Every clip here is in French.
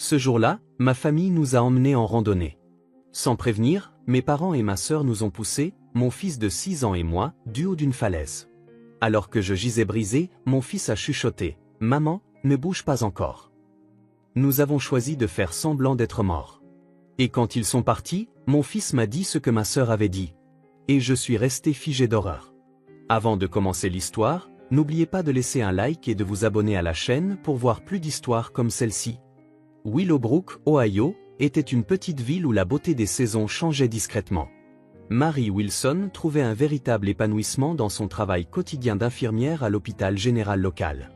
Ce jour-là, ma famille nous a emmenés en randonnée. Sans prévenir, mes parents et ma sœur nous ont poussés, mon fils de 6 ans et moi, du haut d'une falaise. Alors que je gisais brisé, mon fils a chuchoté « Maman, ne bouge pas encore ». Nous avons choisi de faire semblant d'être morts. Et quand ils sont partis, mon fils m'a dit ce que ma sœur avait dit. Et je suis resté figé d'horreur. Avant de commencer l'histoire, n'oubliez pas de laisser un like et de vous abonner à la chaîne pour voir plus d'histoires comme celle-ci. Willowbrook, Ohio, était une petite ville où la beauté des saisons changeait discrètement. Mary Wilson trouvait un véritable épanouissement dans son travail quotidien d'infirmière à l'hôpital général local.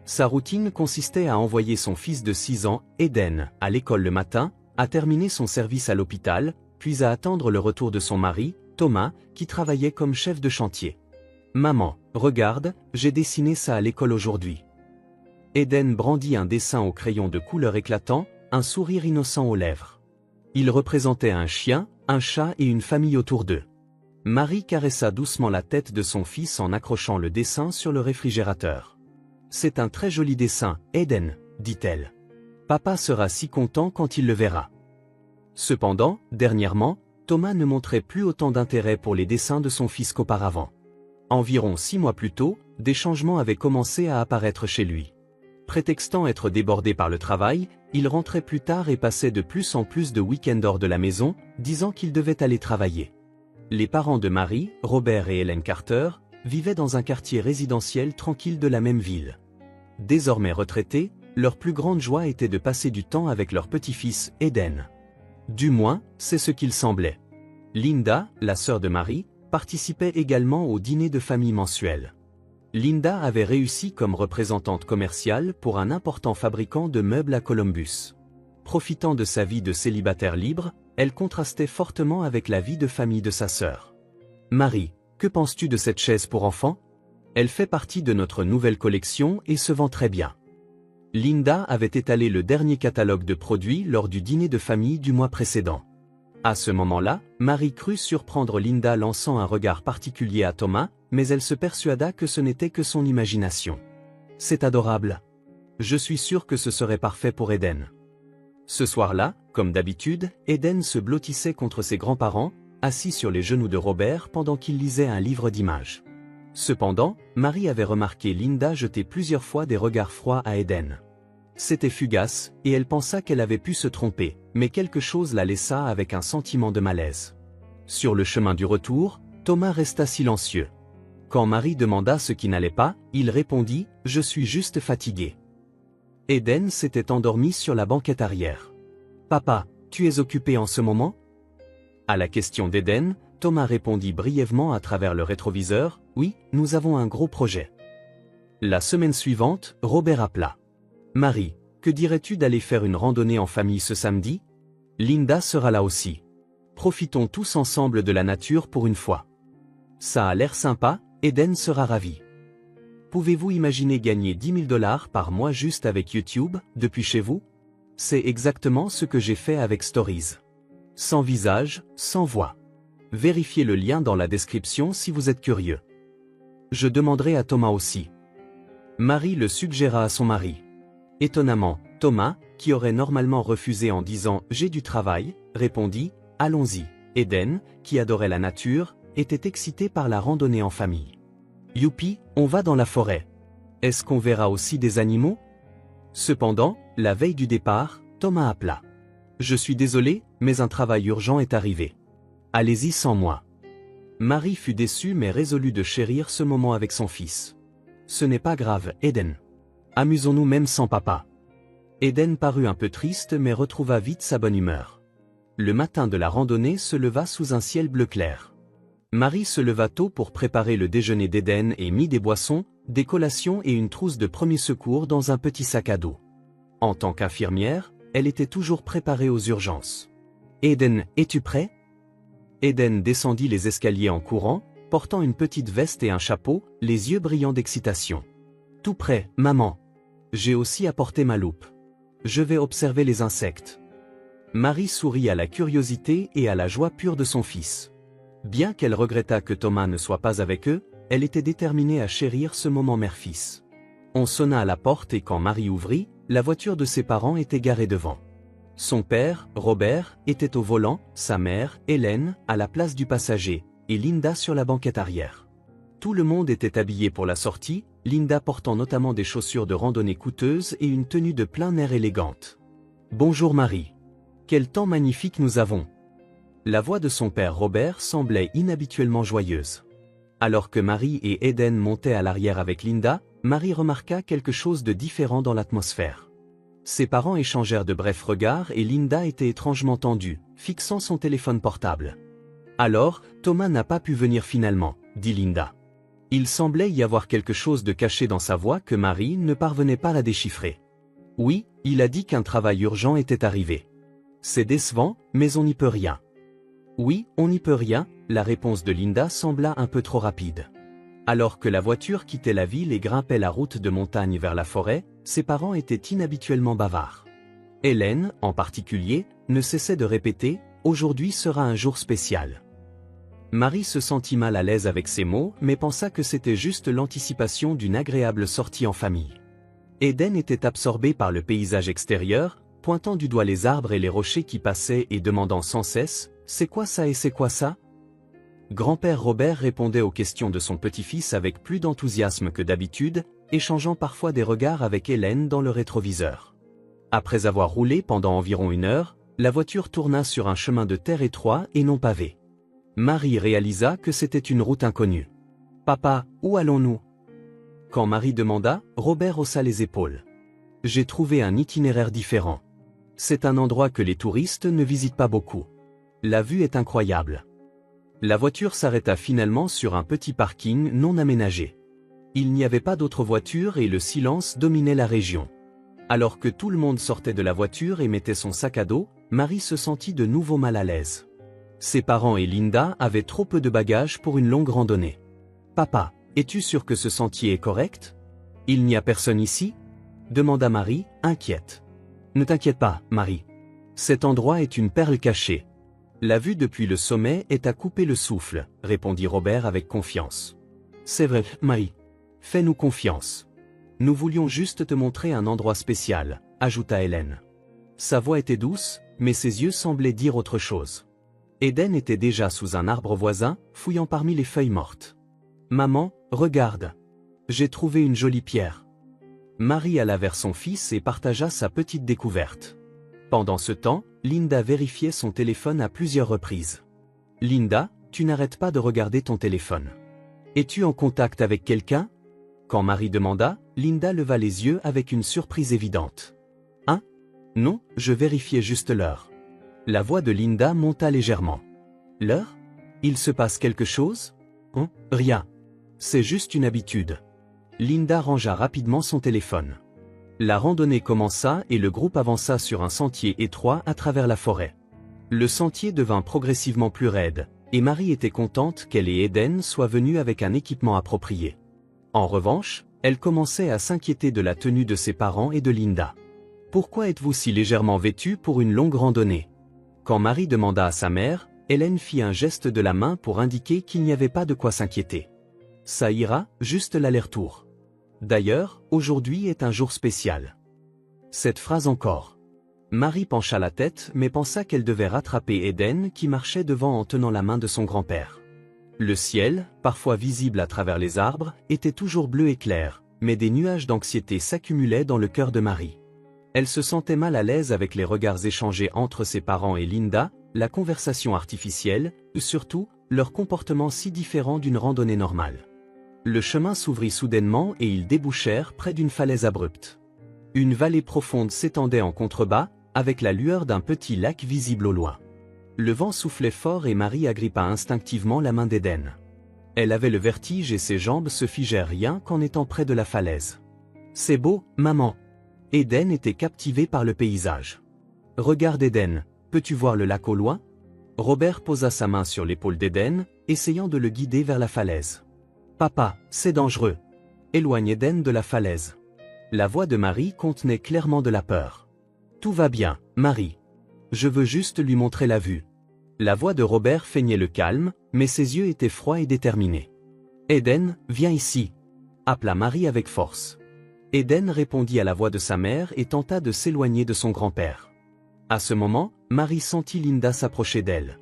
Sa routine consistait à envoyer son fils de 6 ans, Eden, à l'école le matin, à terminer son service à l'hôpital, puis à attendre le retour de son mari, Thomas, qui travaillait comme chef de chantier. « Maman, regarde, j'ai dessiné ça à l'école aujourd'hui. » Eden brandit un dessin au crayon de couleur éclatant, un sourire innocent aux lèvres. Il représentait un chien, un chat et une famille autour d'eux. Marie caressa doucement la tête de son fils en accrochant le dessin sur le réfrigérateur. « C'est un très joli dessin, Eden, » dit-elle. « Papa sera si content quand il le verra. » Cependant, dernièrement, Thomas ne montrait plus autant d'intérêt pour les dessins de son fils qu'auparavant. Environ 6 mois plus tôt, des changements avaient commencé à apparaître chez lui. Prétextant être débordé par le travail, il rentrait plus tard et passait de plus en plus de week-ends hors de la maison, disant qu'il devait aller travailler. Les parents de Marie, Robert et Helen Carter, vivaient dans un quartier résidentiel tranquille de la même ville. Désormais retraités, leur plus grande joie était de passer du temps avec leur petit-fils, Eden. Du moins, c'est ce qu'il semblait. Linda, la sœur de Marie, participait également au dîner de famille mensuel. Linda avait réussi comme représentante commerciale pour un important fabricant de meubles à Columbus. Profitant de sa vie de célibataire libre, elle contrastait fortement avec la vie de famille de sa sœur. « Marie, que penses-tu de cette chaise pour enfants? Elle fait partie de notre nouvelle collection et se vend très bien. » Linda avait étalé le dernier catalogue de produits lors du dîner de famille du mois précédent. À ce moment-là, Marie crut surprendre Linda lançant un regard particulier à Thomas, mais elle se persuada que ce n'était que son imagination. « C'est adorable. Je suis sûre que ce serait parfait pour Eden. » Ce soir-là, comme d'habitude, Eden se blottissait contre ses grands-parents, assis sur les genoux de Robert pendant qu'il lisait un livre d'images. Cependant, Marie avait remarqué Linda jeter plusieurs fois des regards froids à Eden. C'était fugace, et elle pensa qu'elle avait pu se tromper, mais quelque chose la laissa avec un sentiment de malaise. Sur le chemin du retour, Thomas resta silencieux. Quand Marie demanda ce qui n'allait pas, il répondit « Je suis juste fatigué ». Eden s'était endormi sur la banquette arrière. « Papa, tu es occupé en ce moment ?» À la question d'Eden, Thomas répondit brièvement à travers le rétroviseur « Oui, nous avons un gros projet. » La semaine suivante, Robert appela. « Marie, que dirais-tu d'aller faire une randonnée en famille ce samedi? Linda sera là aussi. Profitons tous ensemble de la nature pour une fois. » Ça a l'air sympa, Eden sera ravi. Pouvez-vous imaginer gagner 10 000 $ par mois juste avec YouTube, depuis chez vous? C'est exactement ce que j'ai fait avec Stories. Sans visage, sans voix. Vérifiez le lien dans la description si vous êtes curieux. Je demanderai à Thomas aussi. Marie le suggéra à son mari. Étonnamment, Thomas, qui aurait normalement refusé en disant « J'ai du travail », répondit « Allons-y ». Eden, qui adorait la nature, était excité par la randonnée en famille. « Youpi, on va dans la forêt. Est-ce qu'on verra aussi des animaux ?» Cependant, la veille du départ, Thomas appela. « Je suis désolé, mais un travail urgent est arrivé. Allez-y sans moi. » Marie fut déçue mais résolut de chérir ce moment avec son fils. « Ce n'est pas grave, Eden. Amusons-nous même sans papa. » Eden parut un peu triste mais retrouva vite sa bonne humeur. Le matin de la randonnée se leva sous un ciel bleu clair. Marie se leva tôt pour préparer le déjeuner d'Eden et mit des boissons, des collations et une trousse de premiers secours dans un petit sac à dos. En tant qu'infirmière, elle était toujours préparée aux urgences. « Eden, es-tu prêt ?» Eden descendit les escaliers en courant, portant une petite veste et un chapeau, les yeux brillants d'excitation. « Tout prêt, maman. J'ai aussi apporté ma loupe. Je vais observer les insectes. » Marie sourit à la curiosité et à la joie pure de son fils. Bien qu'elle regrettât que Thomas ne soit pas avec eux, elle était déterminée à chérir ce moment mère-fils. On sonna à la porte et quand Marie ouvrit, la voiture de ses parents était garée devant. Son père, Robert, était au volant, sa mère, Hélène, à la place du passager, et Linda sur la banquette arrière. Tout le monde était habillé pour la sortie, Linda portant notamment des chaussures de randonnée coûteuses et une tenue de plein air élégante. « Bonjour Marie. Quel temps magnifique nous avons !» La voix de son père Robert semblait inhabituellement joyeuse. Alors que Marie et Eden montaient à l'arrière avec Linda, Marie remarqua quelque chose de différent dans l'atmosphère. Ses parents échangèrent de brefs regards et Linda était étrangement tendue, fixant son téléphone portable. « Alors, Thomas n'a pas pu venir finalement, » dit Linda. Il semblait y avoir quelque chose de caché dans sa voix que Marie ne parvenait pas à déchiffrer. « Oui, il a dit qu'un travail urgent était arrivé. C'est décevant, mais on n'y peut rien. » « Oui, on n'y peut rien », la réponse de Linda sembla un peu trop rapide. Alors que la voiture quittait la ville et grimpait la route de montagne vers la forêt, ses parents étaient inhabituellement bavards. Hélène, en particulier, ne cessait de répéter « Aujourd'hui sera un jour spécial ». Marie se sentit mal à l'aise avec ces mots, mais pensa que c'était juste l'anticipation d'une agréable sortie en famille. Eden était absorbé par le paysage extérieur, pointant du doigt les arbres et les rochers qui passaient et demandant sans cesse « C'est quoi ça et c'est quoi ça ?» Grand-père Robert répondait aux questions de son petit-fils avec plus d'enthousiasme que d'habitude, échangeant parfois des regards avec Hélène dans le rétroviseur. Après avoir roulé pendant environ 1 heure, la voiture tourna sur un chemin de terre étroit et non pavé. Marie réalisa que c'était une route inconnue. « Papa, où allons-nous » Quand Marie demanda, Robert haussa les épaules. « J'ai trouvé un itinéraire différent. C'est un endroit que les touristes ne visitent pas beaucoup. La vue est incroyable. » La voiture s'arrêta finalement sur un petit parking non aménagé. Il n'y avait pas d'autres voitures et le silence dominait la région. Alors que tout le monde sortait de la voiture et mettait son sac à dos, Marie se sentit de nouveau mal à l'aise. Ses parents et Linda avaient trop peu de bagages pour une longue randonnée. « Papa, es-tu sûr que ce sentier est correct ? Il n'y a personne ici ?» demanda Marie, inquiète. « Ne t'inquiète pas, Marie. Cet endroit est une perle cachée. La vue depuis le sommet est à couper le souffle, » répondit Robert avec confiance. « C'est vrai, Marie. Fais-nous confiance. Nous voulions juste te montrer un endroit spécial, » ajouta Hélène. Sa voix était douce, mais ses yeux semblaient dire autre chose. Eden était déjà sous un arbre voisin, fouillant parmi les feuilles mortes. « Maman, regarde. J'ai trouvé une jolie pierre. » Marie alla vers son fils et partagea sa petite découverte. Pendant ce temps, Linda vérifiait son téléphone à plusieurs reprises. « Linda, tu n'arrêtes pas de regarder ton téléphone. Es-tu en contact avec quelqu'un ?» Quand Marie demanda, Linda leva les yeux avec une surprise évidente. « Hein ? Non, je vérifiais juste l'heure. » La voix de Linda monta légèrement. « L'heure ? Il se passe quelque chose ? » « Rien. C'est juste une habitude. » Linda rangea rapidement son téléphone. La randonnée commença et le groupe avança sur un sentier étroit à travers la forêt. Le sentier devint progressivement plus raide, et Marie était contente qu'elle et Eden soient venus avec un équipement approprié. En revanche, elle commençait à s'inquiéter de la tenue de ses parents et de Linda. « Pourquoi êtes-vous si légèrement vêtus pour une longue randonnée ?» Quand Marie demanda à sa mère, Hélène fit un geste de la main pour indiquer qu'il n'y avait pas de quoi s'inquiéter. « Ça ira, juste l'aller-retour. D'ailleurs, aujourd'hui est un jour spécial. » Cette phrase encore. Marie pencha la tête mais pensa qu'elle devait rattraper Eden qui marchait devant en tenant la main de son grand-père. Le ciel, parfois visible à travers les arbres, était toujours bleu et clair, mais des nuages d'anxiété s'accumulaient dans le cœur de Marie. Elle se sentait mal à l'aise avec les regards échangés entre ses parents et Linda, la conversation artificielle, surtout, leur comportement si différent d'une randonnée normale. Le chemin s'ouvrit soudainement et ils débouchèrent près d'une falaise abrupte. Une vallée profonde s'étendait en contrebas, avec la lueur d'un petit lac visible au loin. Le vent soufflait fort et Marie agrippa instinctivement la main d'Eden. Elle avait le vertige et ses jambes se figèrent rien qu'en étant près de la falaise. « C'est beau, maman !» Eden était captivé par le paysage. « Regarde Eden, peux-tu voir le lac au loin ?» Robert posa sa main sur l'épaule d'Eden, essayant de le guider vers la falaise. « Papa, c'est dangereux. Éloigne Eden de la falaise. » La voix de Marie contenait clairement de la peur. « Tout va bien, Marie. Je veux juste lui montrer la vue. » La voix de Robert feignait le calme, mais ses yeux étaient froids et déterminés. « Eden, viens ici !» appela Marie avec force. Eden répondit à la voix de sa mère et tenta de s'éloigner de son grand-père. À ce moment, Marie sentit Linda s'approcher d'elle.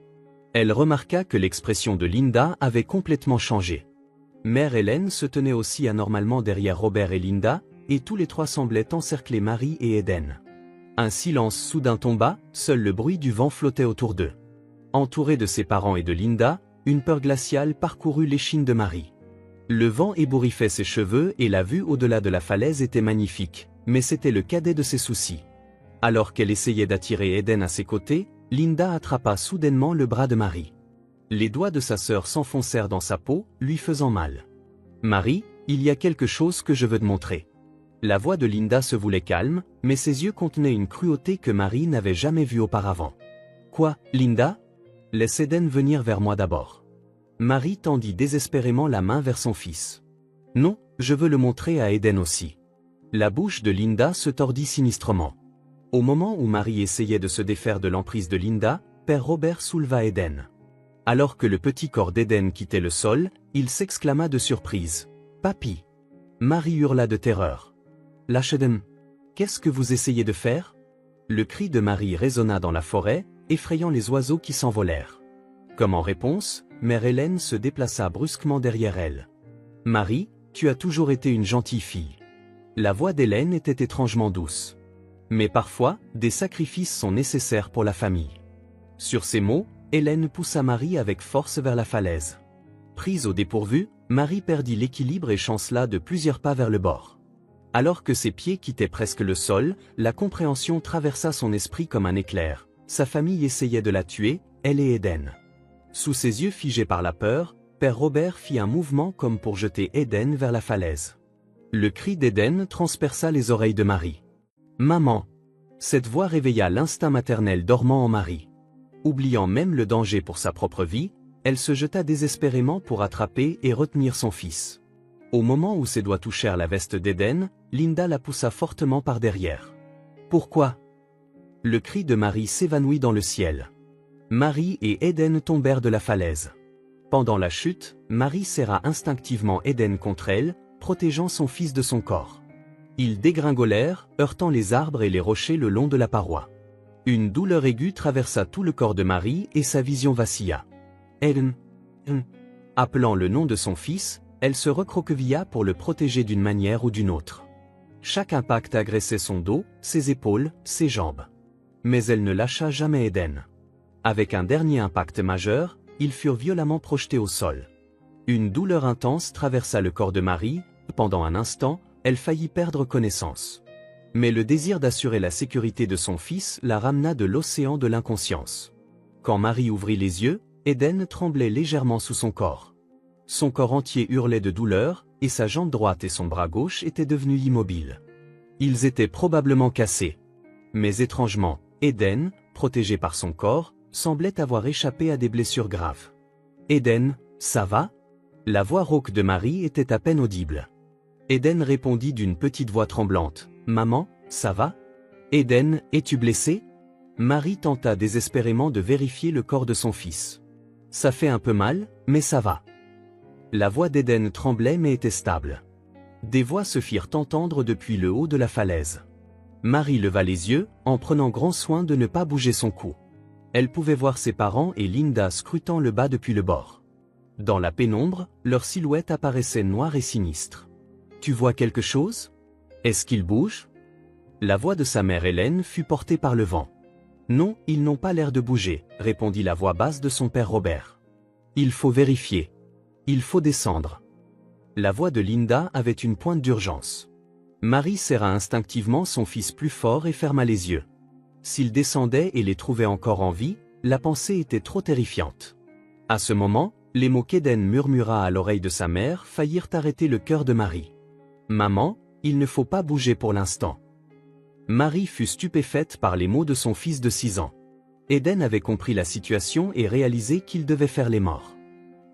Elle remarqua que l'expression de Linda avait complètement changé. Mère Hélène se tenait aussi anormalement derrière Robert et Linda, et tous les trois semblaient encercler Marie et Eden. Un silence soudain tomba, seul le bruit du vent flottait autour d'eux. Entouré de ses parents et de Linda, une peur glaciale parcourut l'échine de Marie. Le vent ébouriffait ses cheveux et la vue au-delà de la falaise était magnifique, mais c'était le cadet de ses soucis. Alors qu'elle essayait d'attirer Eden à ses côtés, Linda attrapa soudainement le bras de Marie. Les doigts de sa sœur s'enfoncèrent dans sa peau, lui faisant mal. « Marie, il y a quelque chose que je veux te montrer. » La voix de Linda se voulait calme, mais ses yeux contenaient une cruauté que Marie n'avait jamais vue auparavant. « Quoi, Linda ? Laisse Eden venir vers moi d'abord. » Marie tendit désespérément la main vers son fils. « Non, je veux le montrer à Eden aussi. » La bouche de Linda se tordit sinistrement. Au moment où Marie essayait de se défaire de l'emprise de Linda, Père Robert souleva Eden. Alors que le petit corps d'Eden quittait le sol, il s'exclama de surprise. « Papy !» Marie hurla de terreur. « Lâche Eden. Qu'est-ce que vous essayez de faire ?» Le cri de Marie résonna dans la forêt, effrayant les oiseaux qui s'envolèrent. Comme en réponse, Mère Hélène se déplaça brusquement derrière elle. « Marie, tu as toujours été une gentille fille. » La voix d'Hélène était étrangement douce. « Mais parfois, des sacrifices sont nécessaires pour la famille. » Sur ces mots, Hélène poussa Marie avec force vers la falaise. Prise au dépourvu, Marie perdit l'équilibre et chancela de plusieurs pas vers le bord. Alors que ses pieds quittaient presque le sol, la compréhension traversa son esprit comme un éclair. Sa famille essayait de la tuer, elle et Eden. Sous ses yeux figés par la peur, Père Robert fit un mouvement comme pour jeter Eden vers la falaise. Le cri d'Eden transperça les oreilles de Marie. « Maman !» Cette voix réveilla l'instinct maternel dormant en Marie. Oubliant même le danger pour sa propre vie, elle se jeta désespérément pour attraper et retenir son fils. Au moment où ses doigts touchèrent la veste d'Eden, Linda la poussa fortement par derrière. « Pourquoi ?» Le cri de Marie s'évanouit dans le ciel. Marie et Eden tombèrent de la falaise. Pendant la chute, Marie serra instinctivement Eden contre elle, protégeant son fils de son corps. Ils dégringolèrent, heurtant les arbres et les rochers le long de la paroi. Une douleur aiguë traversa tout le corps de Marie et sa vision vacilla. Eden. Appelant le nom de son fils, elle se recroquevilla pour le protéger d'une manière ou d'une autre. Chaque impact agressait son dos, ses épaules, ses jambes. Mais elle ne lâcha jamais Eden. Avec un dernier impact majeur, ils furent violemment projetés au sol. Une douleur intense traversa le corps de Marie, pendant un instant, elle faillit perdre connaissance. Mais le désir d'assurer la sécurité de son fils la ramena de l'océan de l'inconscience. Quand Marie ouvrit les yeux, Eden tremblait légèrement sous son corps. Son corps entier hurlait de douleur, et sa jambe droite et son bras gauche étaient devenus immobiles. Ils étaient probablement cassés. Mais étrangement, Eden, protégé par son corps, semblait avoir échappé à des blessures graves. « Eden, ça va ?» La voix rauque de Marie était à peine audible. Eden répondit d'une petite voix tremblante. « Maman, ça va ? Eden, es-tu blessé ?» Marie tenta désespérément de vérifier le corps de son fils. « Ça fait un peu mal, mais ça va. » La voix d'Eden tremblait mais était stable. Des voix se firent entendre depuis le haut de la falaise. Marie leva les yeux, en prenant grand soin de ne pas bouger son cou. Elle pouvait voir ses parents et Linda scrutant le bas depuis le bord. Dans la pénombre, leur silhouette apparaissait noire et sinistre. « Tu vois quelque chose ? Est-ce qu'il bouge ?» La voix de sa mère Hélène fut portée par le vent. « Non, ils n'ont pas l'air de bouger, » répondit la voix basse de son père Robert. « Il faut vérifier. Il faut descendre. » La voix de Linda avait une pointe d'urgence. Marie serra instinctivement son fils plus fort et ferma les yeux. S'il descendait et les trouvait encore en vie, la pensée était trop terrifiante. À ce moment, les mots qu'Eden murmura à l'oreille de sa mère faillirent arrêter le cœur de Marie. « Maman, il ne faut pas bouger pour l'instant. » Marie fut stupéfaite par les mots de son fils de 6 ans. Eden avait compris la situation et réalisé qu'il devait faire les morts.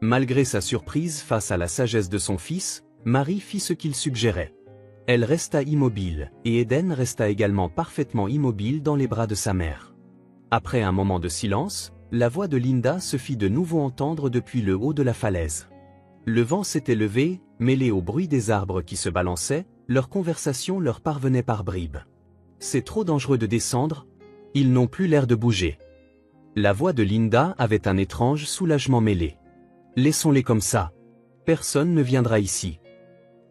Malgré sa surprise face à la sagesse de son fils, Marie fit ce qu'il suggérait. Elle resta immobile, et Eden resta également parfaitement immobile dans les bras de sa mère. Après un moment de silence, la voix de Linda se fit de nouveau entendre depuis le haut de la falaise. Le vent s'était levé, mêlé au bruit des arbres qui se balançaient, leur conversation leur parvenait par bribes. « C'est trop dangereux de descendre ?» Ils n'ont plus l'air de bouger. La voix de Linda avait un étrange soulagement mêlé. Laissons-les comme ça. Personne ne viendra ici.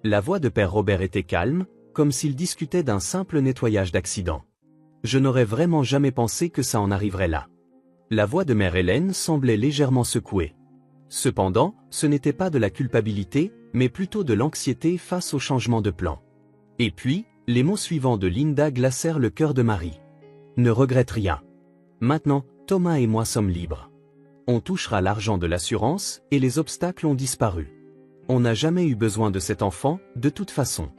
La voix de Père Robert était calme, comme s'il discutait d'un simple nettoyage d'accident. Je n'aurais vraiment jamais pensé que ça en arriverait là. La voix de Mère Hélène semblait légèrement secouée. Cependant, ce n'était pas de la culpabilité, mais plutôt de l'anxiété face au changement de plan. Et puis, les mots suivants de Linda glacèrent le cœur de Marie. Ne regrette rien. Maintenant, Thomas et moi sommes libres. On touchera l'argent de l'assurance et les obstacles ont disparu. On n'a jamais eu besoin de cet enfant, de toute façon.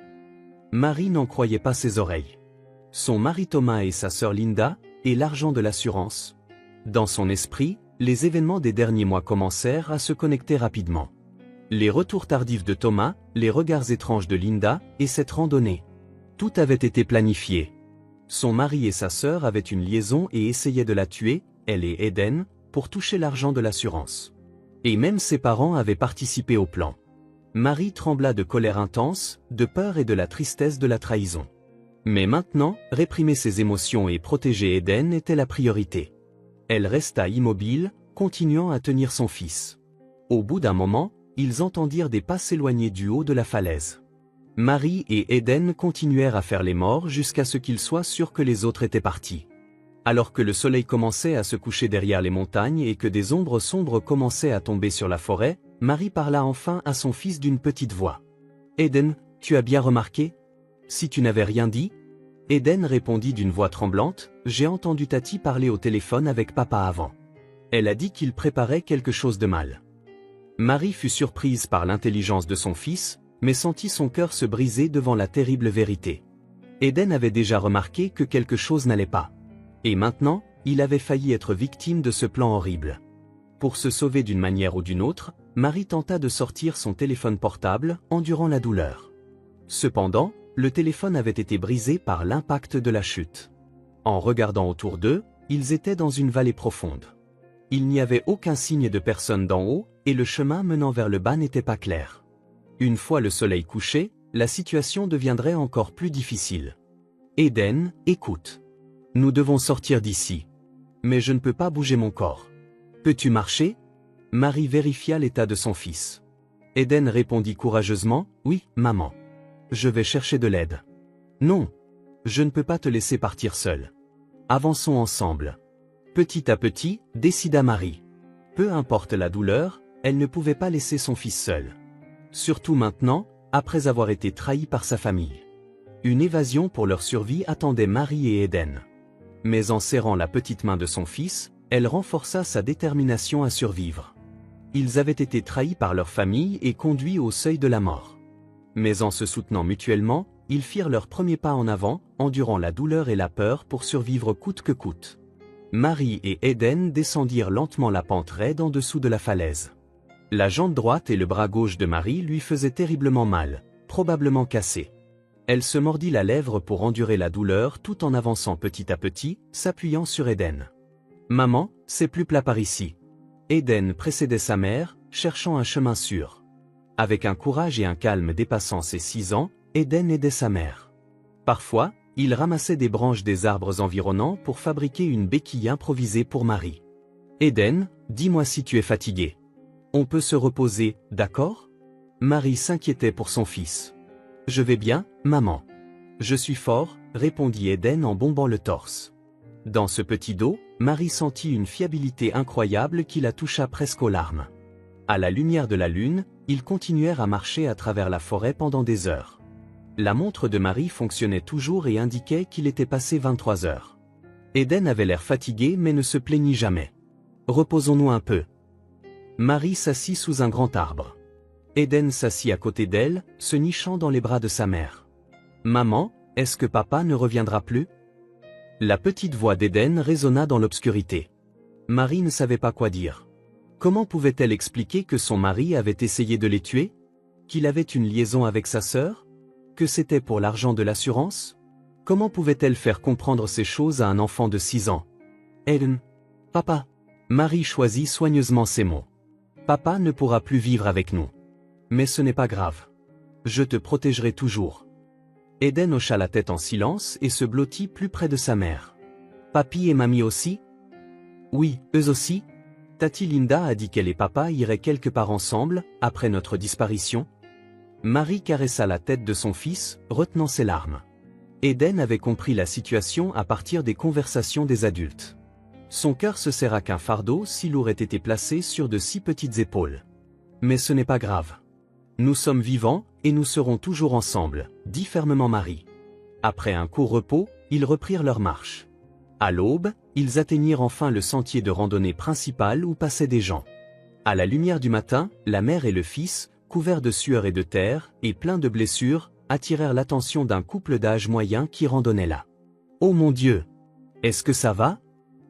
Marie n'en croyait pas ses oreilles. Son mari Thomas et sa sœur Linda, et l'argent de l'assurance. Dans son esprit, les événements des derniers mois commencèrent à se connecter rapidement. Les retours tardifs de Thomas, les regards étranges de Linda, et cette randonnée. Tout avait été planifié. Son mari et sa sœur avaient une liaison et essayaient de la tuer, elle et Eden, pour toucher l'argent de l'assurance. Et même ses parents avaient participé au plan. Marie trembla de colère intense, de peur et de la tristesse de la trahison. Mais maintenant, réprimer ses émotions et protéger Eden était la priorité. Elle resta immobile, continuant à tenir son fils. Au bout d'un moment, ils entendirent des pas s'éloigner du haut de la falaise. Marie et Eden continuèrent à faire les morts jusqu'à ce qu'ils soient sûrs que les autres étaient partis. Alors que le soleil commençait à se coucher derrière les montagnes et que des ombres sombres commençaient à tomber sur la forêt, Marie parla enfin à son fils d'une petite voix. « Eden, tu as bien remarqué ? Si tu n'avais rien dit ?» Eden répondit d'une voix tremblante, « J'ai entendu Tati parler au téléphone avec papa avant. Elle a dit qu'il préparait quelque chose de mal. » Marie fut surprise par l'intelligence de son fils, mais sentit son cœur se briser devant la terrible vérité. Eden avait déjà remarqué que quelque chose n'allait pas. Et maintenant, il avait failli être victime de ce plan horrible. Pour se sauver d'une manière ou d'une autre, Marie tenta de sortir son téléphone portable, endurant la douleur. Cependant, le téléphone avait été brisé par l'impact de la chute. En regardant autour d'eux, ils étaient dans une vallée profonde. Il n'y avait aucun signe de personne d'en haut, et le chemin menant vers le bas n'était pas clair. Une fois le soleil couché, la situation deviendrait encore plus difficile. « Eden, écoute. Nous devons sortir d'ici. Mais je ne peux pas bouger mon corps. Peux-tu marcher ?» Marie vérifia l'état de son fils. Eden répondit courageusement, « Oui, maman. Je vais chercher de l'aide. »« Non. Je ne peux pas te laisser partir seul. Avançons ensemble. » Petit à petit, décida Marie. Peu importe la douleur, elle ne pouvait pas laisser son fils seul. Surtout maintenant, après avoir été trahi par sa famille. Une évasion pour leur survie attendait Marie et Eden. Mais en serrant la petite main de son fils, elle renforça sa détermination à survivre. Ils avaient été trahis par leur famille et conduits au seuil de la mort. Mais en se soutenant mutuellement, ils firent leur premier pas en avant, endurant la douleur et la peur pour survivre coûte que coûte. Marie et Eden descendirent lentement la pente raide en dessous de la falaise. La jambe droite et le bras gauche de Marie lui faisaient terriblement mal, probablement cassés. Elle se mordit la lèvre pour endurer la douleur tout en avançant petit à petit, s'appuyant sur Eden. « Maman, c'est plus plat par ici. » Eden précédait sa mère, cherchant un chemin sûr. Avec un courage et un calme dépassant ses 6 ans, Eden aidait sa mère. Parfois, il ramassait des branches des arbres environnants pour fabriquer une béquille improvisée pour Marie. « Eden, dis-moi si tu es fatigué. On peut se reposer, d'accord ?» Marie s'inquiétait pour son fils. « Je vais bien, maman. Je suis fort, » répondit Eden en bombant le torse. Dans ce petit dos, Marie sentit une fiabilité incroyable qui la toucha presque aux larmes. À la lumière de la lune, ils continuèrent à marcher à travers la forêt pendant des heures. La montre de Marie fonctionnait toujours et indiquait qu'il était passé 23 heures. Eden avait l'air fatigué mais ne se plaignit jamais. « Reposons-nous un peu. » Marie s'assit sous un grand arbre. Eden s'assit à côté d'elle, se nichant dans les bras de sa mère. « Maman, est-ce que papa ne reviendra plus ?» La petite voix d'Eden résonna dans l'obscurité. Marie ne savait pas quoi dire. Comment pouvait-elle expliquer que son mari avait essayé de les tuer? Qu'il avait une liaison avec sa sœur? Que c'était pour l'argent de l'assurance? Comment pouvait-elle faire comprendre ces choses à un enfant de 6 ans? Eden. Papa. Marie choisit soigneusement ses mots. Papa ne pourra plus vivre avec nous. Mais ce n'est pas grave. Je te protégerai toujours. Eden hocha la tête en silence et se blottit plus près de sa mère. Papy et mamie aussi? Oui, eux aussi. Tati Linda a dit qu'elle et papa iraient quelque part ensemble, après notre disparition. Marie caressa la tête de son fils, retenant ses larmes. Eden avait compris la situation à partir des conversations des adultes. Son cœur se serra qu'un fardeau si lourd ait été placé sur de si petites épaules. Mais ce n'est pas grave. Nous sommes vivants, et nous serons toujours ensemble, dit fermement Marie. Après un court repos, ils reprirent leur marche. À l'aube, ils atteignirent enfin le sentier de randonnée principal où passaient des gens. À la lumière du matin, la mère et le fils, couverts de sueur et de terre, et pleins de blessures, attirèrent l'attention d'un couple d'âge moyen qui randonnait là. « Oh mon Dieu! Est-ce que ça va ?»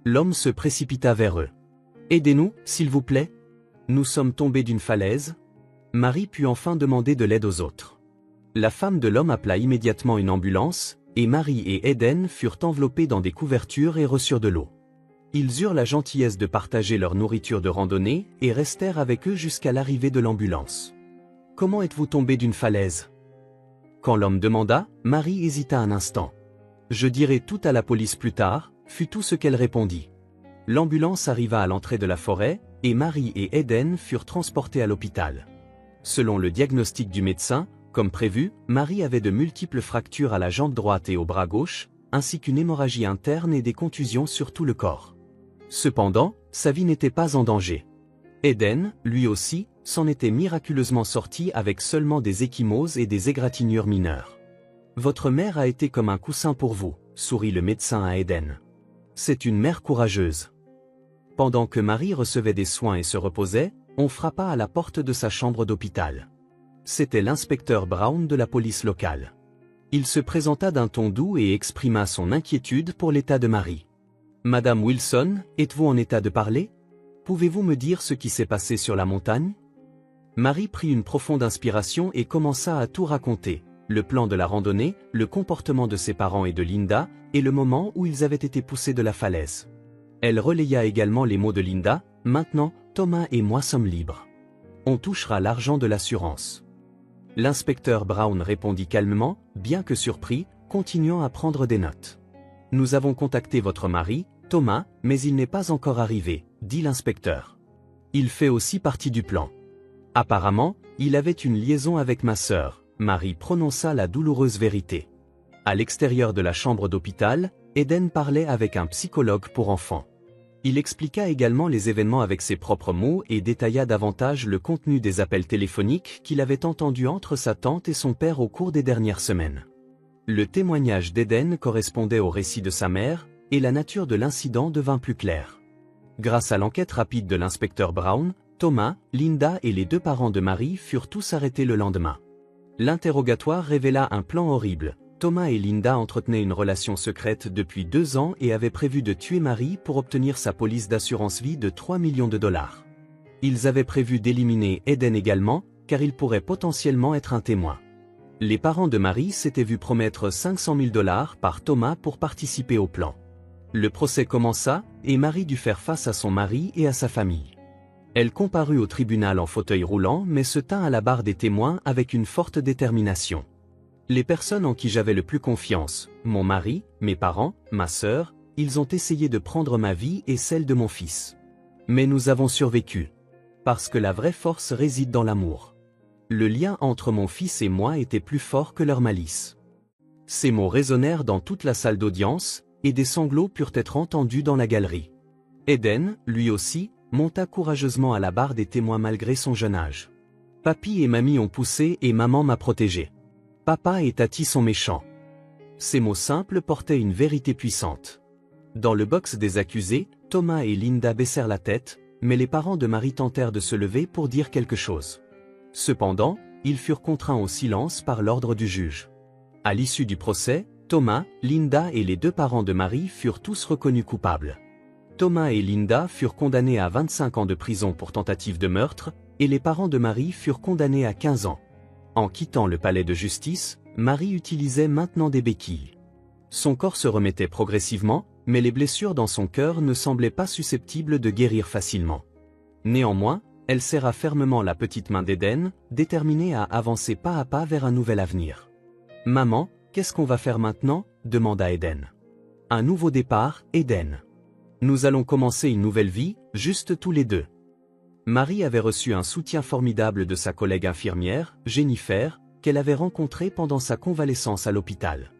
L'homme se précipita vers eux. « Aidez-nous, s'il vous plaît. Nous sommes tombés d'une falaise. » Marie put enfin demander de l'aide aux autres. La femme de l'homme appela immédiatement une ambulance, et Marie et Eden furent enveloppés dans des couvertures et reçurent de l'eau. Ils eurent la gentillesse de partager leur nourriture de randonnée et restèrent avec eux jusqu'à l'arrivée de l'ambulance. « Comment êtes-vous tombés d'une falaise ?» Quand l'homme demanda, Marie hésita un instant. « Je dirai tout à la police plus tard », fut tout ce qu'elle répondit. L'ambulance arriva à l'entrée de la forêt, et Marie et Eden furent transportés à l'hôpital. Selon le diagnostic du médecin, comme prévu, Marie avait de multiples fractures à la jambe droite et au bras gauche, ainsi qu'une hémorragie interne et des contusions sur tout le corps. Cependant, sa vie n'était pas en danger. Eden, lui aussi, s'en était miraculeusement sorti avec seulement des ecchymoses et des égratignures mineures. « Votre mère a été comme un coussin pour vous », sourit le médecin à Eden. « C'est une mère courageuse. » Pendant que Marie recevait des soins et se reposait, on frappa à la porte de sa chambre d'hôpital. C'était l'inspecteur Brown de la police locale. Il se présenta d'un ton doux et exprima son inquiétude pour l'état de Marie. « Madame Wilson, êtes-vous en état de parler? Pouvez-vous me dire ce qui s'est passé sur la montagne ?» Marie prit une profonde inspiration et commença à tout raconter, le plan de la randonnée, le comportement de ses parents et de Linda, et le moment où ils avaient été poussés de la falaise. Elle relaya également les mots de Linda, « Maintenant, Thomas et moi sommes libres. On touchera l'argent de l'assurance. » L'inspecteur Brown répondit calmement, bien que surpris, continuant à prendre des notes. « Nous avons contacté votre mari, Thomas, mais il n'est pas encore arrivé, » dit l'inspecteur. « Il fait aussi partie du plan. Apparemment, il avait une liaison avec ma sœur. » Marie prononça la douloureuse vérité. À l'extérieur de la chambre d'hôpital, Eden parlait avec un psychologue pour enfants. Il expliqua également les événements avec ses propres mots et détailla davantage le contenu des appels téléphoniques qu'il avait entendus entre sa tante et son père au cours des dernières semaines. Le témoignage d'Eden correspondait au récit de sa mère, et la nature de l'incident devint plus claire. Grâce à l'enquête rapide de l'inspecteur Brown, Thomas, Linda et les deux parents de Marie furent tous arrêtés le lendemain. L'interrogatoire révéla un plan horrible. Thomas et Linda entretenaient une relation secrète depuis 2 ans et avaient prévu de tuer Marie pour obtenir sa police d'assurance vie de 3 millions de dollars. Ils avaient prévu d'éliminer Eden également, car il pourrait potentiellement être un témoin. Les parents de Marie s'étaient vus promettre 500 000 dollars par Thomas pour participer au plan. Le procès commença, et Marie dut faire face à son mari et à sa famille. Elle comparut au tribunal en fauteuil roulant mais se tint à la barre des témoins avec une forte détermination. Les personnes en qui j'avais le plus confiance, mon mari, mes parents, ma sœur, ils ont essayé de prendre ma vie et celle de mon fils. Mais nous avons survécu. Parce que la vraie force réside dans l'amour. Le lien entre mon fils et moi était plus fort que leur malice. Ces mots résonnèrent dans toute la salle d'audience, et des sanglots purent être entendus dans la galerie. Eden, lui aussi, monta courageusement à la barre des témoins malgré son jeune âge. Papy et mamie ont poussé et maman m'a protégé. Papa et Tati sont méchants. Ces mots simples portaient une vérité puissante. Dans le box des accusés, Thomas et Linda baissèrent la tête, mais les parents de Marie tentèrent de se lever pour dire quelque chose. Cependant, ils furent contraints au silence par l'ordre du juge. À l'issue du procès, Thomas, Linda et les deux parents de Marie furent tous reconnus coupables. Thomas et Linda furent condamnés à 25 ans de prison pour tentative de meurtre, et les parents de Marie furent condamnés à 15 ans. En quittant le palais de justice, Marie utilisait maintenant des béquilles. Son corps se remettait progressivement, mais les blessures dans son cœur ne semblaient pas susceptibles de guérir facilement. Néanmoins, elle serra fermement la petite main d'Eden, déterminée à avancer pas à pas vers un nouvel avenir. « Maman, qu'est-ce qu'on va faire maintenant ?» demanda Eden. « Un nouveau départ, Eden. Nous allons commencer une nouvelle vie, juste tous les deux. Marie avait reçu un soutien formidable de sa collègue infirmière, Jennifer, qu'elle avait rencontrée pendant sa convalescence à l'hôpital.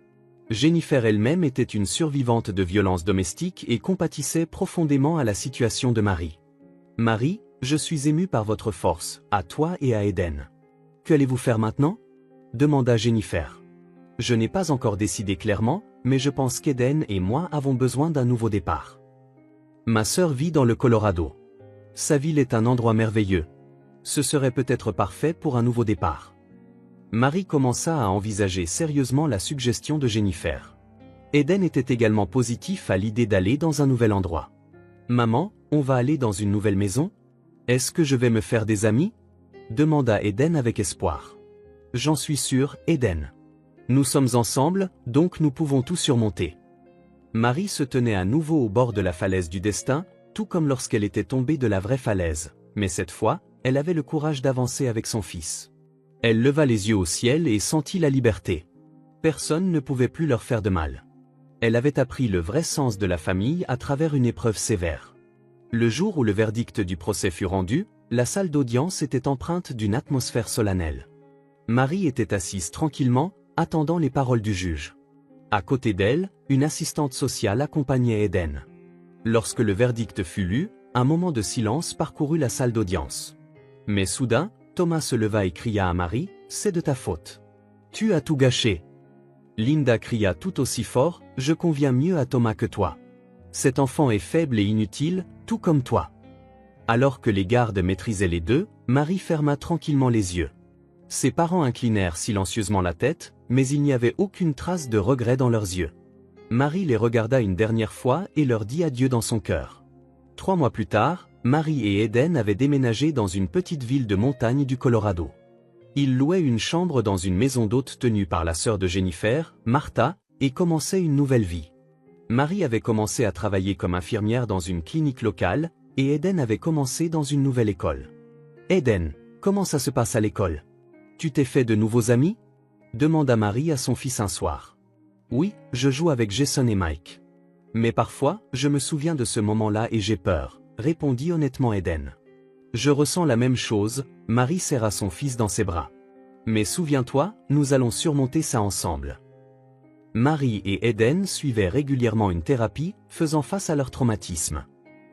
Jennifer elle-même était une survivante de violences domestiques et compatissait profondément à la situation de Marie. « Marie, je suis émue par votre force, à toi et à Eden. Qu'allez-vous faire maintenant ?» demanda Jennifer. « Je n'ai pas encore décidé clairement, mais je pense qu'Eden et moi avons besoin d'un nouveau départ. Ma sœur vit dans le Colorado. Sa ville est un endroit merveilleux. Ce serait peut-être parfait pour un nouveau départ. » Marie commença à envisager sérieusement la suggestion de Jennifer. Eden était également positif à l'idée d'aller dans un nouvel endroit. « Maman, on va aller dans une nouvelle maison? Est-ce que je vais me faire des amis ?» demanda Eden avec espoir. « J'en suis sûr, Eden. Nous sommes ensemble, donc nous pouvons tout surmonter. » Marie se tenait à nouveau au bord de la falaise du destin, tout comme lorsqu'elle était tombée de la vraie falaise, mais cette fois, elle avait le courage d'avancer avec son fils. Elle leva les yeux au ciel et sentit la liberté. Personne ne pouvait plus leur faire de mal. Elle avait appris le vrai sens de la famille à travers une épreuve sévère. Le jour où le verdict du procès fut rendu, la salle d'audience était empreinte d'une atmosphère solennelle. Marie était assise tranquillement, attendant les paroles du juge. À côté d'elle, une assistante sociale accompagnait Eden. Lorsque le verdict fut lu, un moment de silence parcourut la salle d'audience. Mais soudain, Thomas se leva et cria à Marie, « C'est de ta faute. Tu as tout gâché. » Linda cria tout aussi fort, « Je conviens mieux à Thomas que toi. Cet enfant est faible et inutile, tout comme toi. » Alors que les gardes maîtrisaient les deux, Marie ferma tranquillement les yeux. Ses parents inclinèrent silencieusement la tête, mais il n'y avait aucune trace de regret dans leurs yeux. Marie les regarda une dernière fois et leur dit adieu dans son cœur. 3 mois plus tard, Marie et Eden avaient déménagé dans une petite ville de montagne du Colorado. Ils louaient une chambre dans une maison d'hôtes tenue par la sœur de Jennifer, Martha, et commençaient une nouvelle vie. Marie avait commencé à travailler comme infirmière dans une clinique locale, et Eden avait commencé dans une nouvelle école. « Eden, comment ça se passe à l'école? Tu t'es fait de nouveaux amis ?» demanda Marie à son fils un soir. « Oui, je joue avec Jason et Mike. Mais parfois, je me souviens de ce moment-là et j'ai peur, » répondit honnêtement Eden. « Je ressens la même chose », Marie serra son fils dans ses bras. « Mais souviens-toi, nous allons surmonter ça ensemble. » Marie et Eden suivaient régulièrement une thérapie, faisant face à leur traumatisme.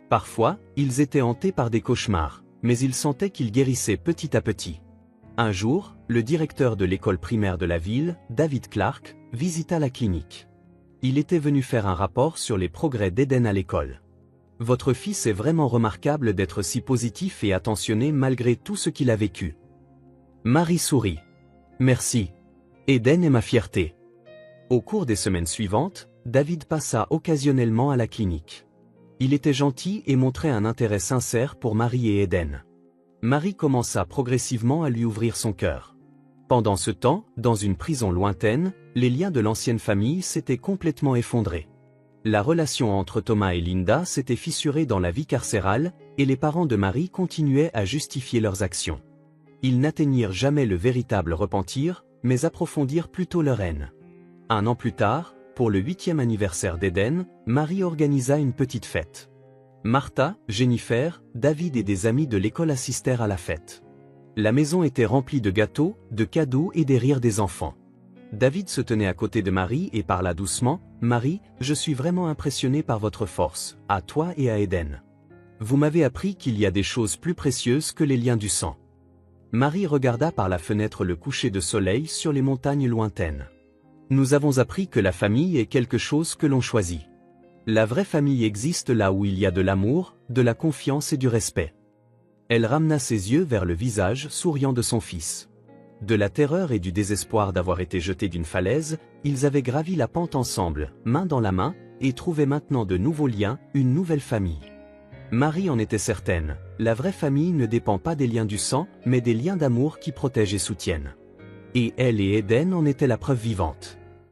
Parfois, ils étaient hantés par des cauchemars, mais ils sentaient qu'ils guérissaient petit à petit. Un jour, le directeur de l'école primaire de la ville, David Clark, visita la clinique. Il était venu faire un rapport sur les progrès d'Eden à l'école. « Votre fils est vraiment remarquable d'être si positif et attentionné malgré tout ce qu'il a vécu. » Marie sourit. « Merci. Eden est ma fierté. » Au cours des semaines suivantes, David passa occasionnellement à la clinique. Il était gentil et montrait un intérêt sincère pour Marie et Eden. Marie commença progressivement à lui ouvrir son cœur. Pendant ce temps, dans une prison lointaine, les liens de l'ancienne famille s'étaient complètement effondrés. La relation entre Thomas et Linda s'était fissurée dans la vie carcérale, et les parents de Marie continuaient à justifier leurs actions. Ils n'atteignirent jamais le véritable repentir, mais approfondirent plutôt leur haine. 1 an plus tard, pour le 8e anniversaire d'Eden, Marie organisa une petite fête. Martha, Jennifer, David et des amis de l'école assistèrent à la fête. La maison était remplie de gâteaux, de cadeaux et des rires des enfants. David se tenait à côté de Marie et parla doucement, « Marie, je suis vraiment impressionné par votre force, à toi et à Eden. Vous m'avez appris qu'il y a des choses plus précieuses que les liens du sang. » Marie regarda par la fenêtre le coucher de soleil sur les montagnes lointaines. « Nous avons appris que la famille est quelque chose que l'on choisit. La vraie famille existe là où il y a de l'amour, de la confiance et du respect. » Elle ramena ses yeux vers le visage souriant de son fils. De la terreur et du désespoir d'avoir été jetés d'une falaise, ils avaient gravi la pente ensemble, main dans la main, et trouvaient maintenant de nouveaux liens, une nouvelle famille. Marie en était certaine, la vraie famille ne dépend pas des liens du sang, mais des liens d'amour qui protègent et soutiennent. Et elle et Eden en étaient la preuve vivante.